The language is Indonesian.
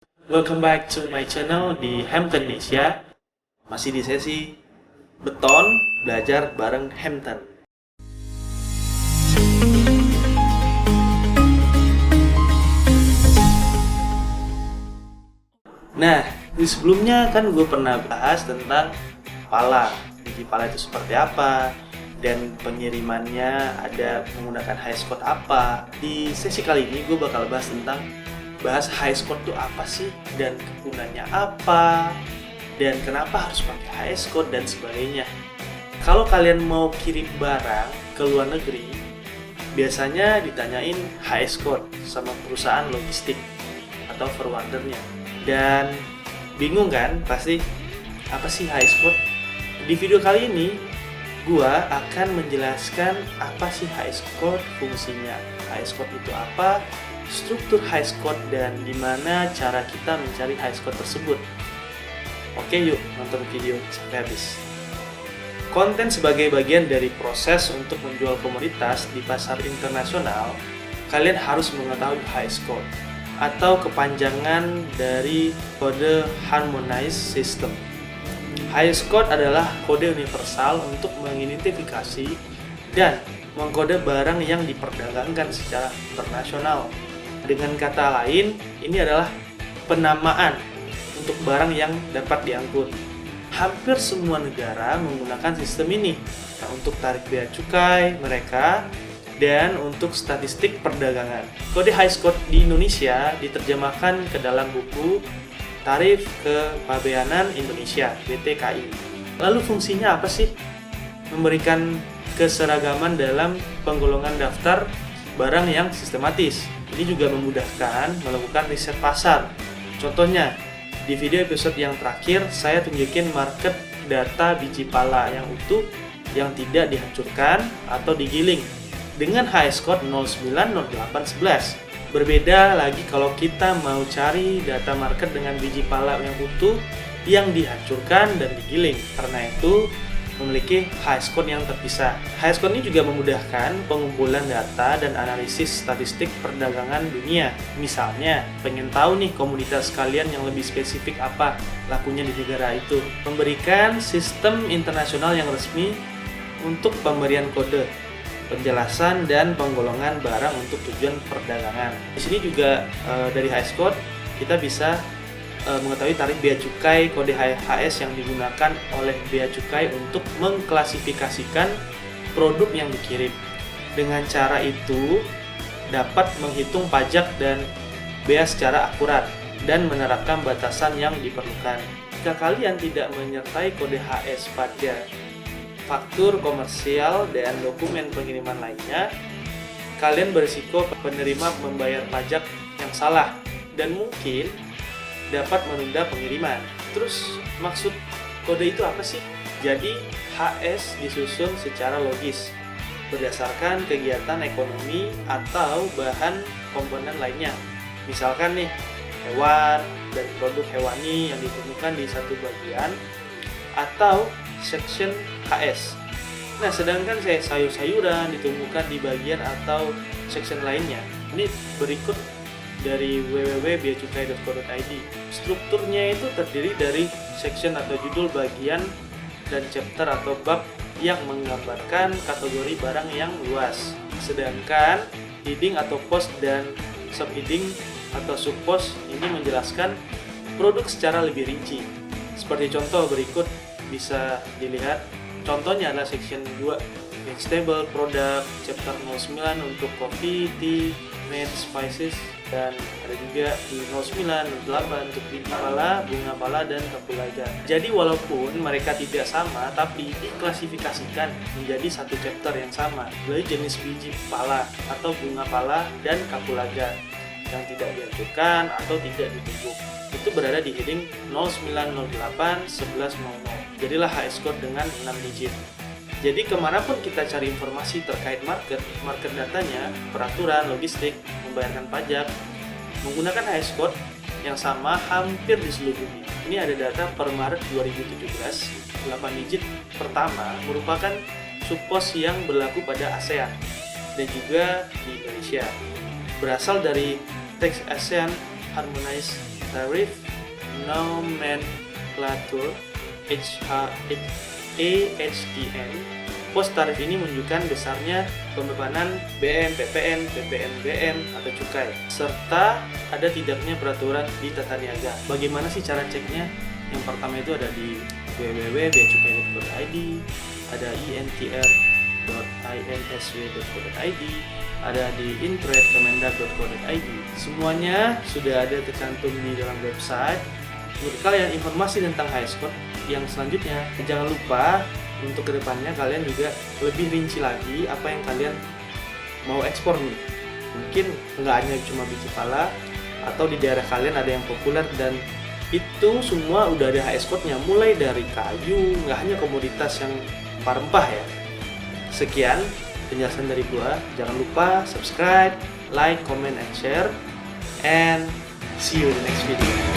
Welcome back to my channel di Hampton Asia. Masih di sesi beton belajar bareng Hampton. Nah, di sebelumnya kan gue pernah bahas tentang pala. Biji pala itu seperti apa, dan pengirimannya ada menggunakan high code apa. Di sesi kali ini gue bakal bahas high code itu apa sih, dan kegunaannya apa, dan kenapa harus pakai high code dan sebagainya. Kalau kalian mau kirim barang ke luar negeri, biasanya ditanyain high code sama perusahaan logistik atau forwardernya. Dan bingung kan pasti, apa sih high code? Di video kali ini gua akan menjelaskan apa sih high code, fungsinya high code itu apa, struktur high code, dan gimana cara kita mencari high code tersebut. Oke, yuk nonton video sampai habis. Konten sebagai bagian dari proses untuk menjual komoditas di pasar internasional, kalian harus mengetahui high code atau kepanjangan dari kode harmonized system. High code adalah kode universal untuk mengidentifikasi dan mengkode barang yang diperdagangkan secara internasional. Dengan kata lain, ini adalah penamaan untuk barang yang dapat diangkut. Hampir semua negara menggunakan sistem ini. Nah, untuk tarif bea cukai mereka dan untuk statistik perdagangan. Kode high code di Indonesia diterjemahkan ke dalam buku Tarif Kepabeanan Indonesia (BTKI). Lalu fungsinya apa sih? Memberikan keseragaman dalam penggolongan daftar barang yang sistematis. Ini juga memudahkan melakukan riset pasar. Contohnya, di video episode yang terakhir saya tunjukin market data biji pala yang utuh yang tidak dihancurkan atau digiling dengan high code 090811. Berbeda lagi kalau kita mau cari data market dengan biji pala yang utuh yang dihancurkan dan digiling. Karena itu memiliki high code yang terpisah. High code ini juga memudahkan pengumpulan data dan analisis statistik perdagangan dunia. Misalnya, pengen tahu nih komoditas kalian yang lebih spesifik apa lakunya di negara itu. Memberikan sistem internasional yang resmi untuk pemberian kode, penjelasan, dan penggolongan barang untuk tujuan perdagangan. Di sini juga dari high code kita bisa mengetahui tarif bea cukai, kode HS yang digunakan oleh bea cukai untuk mengklasifikasikan produk yang dikirim. Dengan cara itu dapat menghitung pajak dan bea secara akurat dan menerapkan batasan yang diperlukan. Jika kalian tidak menyertai kode HS pada faktur komersial dan dokumen pengiriman lainnya, kalian berisiko penerima membayar pajak yang salah dan mungkin dapat menunda pengiriman. Terus maksud kode itu apa sih? Jadi HS disusun secara logis berdasarkan kegiatan ekonomi atau bahan komponen lainnya. Misalkan nih, hewan dan produk hewani yang ditemukan di satu bagian atau section HS. Nah, sedangkan sayur-sayuran ditemukan di bagian atau section lainnya. Ini berikut dari www.beacukai.co.id. Strukturnya itu terdiri dari section atau judul bagian dan chapter atau bab yang menggambarkan kategori barang yang luas. Sedangkan heading atau post dan subheading atau subpost ini menjelaskan produk secara lebih rinci. Seperti contoh berikut bisa dilihat. Contohnya adalah section 2 vegetable product, chapter 09 untuk coffee, tea, meat, spices, dan ada juga di 0908 untuk biji pala, bunga pala, dan kapulaga. Jadi walaupun mereka tidak sama, tapi diklasifikasikan menjadi satu chapter yang sama, yaitu jenis biji pala atau bunga pala dan kapulaga yang tidak dihancurkan atau tidak ditumbuk. Itu berada di heading 09081100. Jadilah HS code dengan 6 digit. Jadi kemanapun kita cari informasi terkait market datanya, peraturan, logistik, membayarkan pajak, menggunakan HS code yang sama hampir di seluruh dunia. Ini ada data per Maret 2017, 8 digit pertama merupakan subpos yang berlaku pada ASEAN dan juga di Indonesia. Berasal dari teks ASEAN Harmonized Tariff Nomenclature (AHTN). Pos tarif ini menunjukkan besarnya pembebanan BM, PPN, PPNBM atau cukai, serta ada tidaknya peraturan di tata niaga. Bagaimana sih cara ceknya? Yang pertama itu ada di www.beacukai.co.id, ada intr.insw.co.id, ada di intrade.kemendag.co.id. Semuanya sudah ada tercantum di dalam website. Menurut kalian informasi tentang Highscore yang selanjutnya, jangan lupa untuk kedepannya kalian juga lebih rinci lagi apa yang kalian mau ekspor nih. Mungkin nggak hanya cuma biji pala, atau di daerah kalian ada yang populer, dan itu semua udah ada HS code-nya, mulai dari kayu, nggak hanya komoditas yang rempah ya. Sekian penjelasan dari gua. Jangan lupa subscribe, like, comment, and share, and see you in the next video.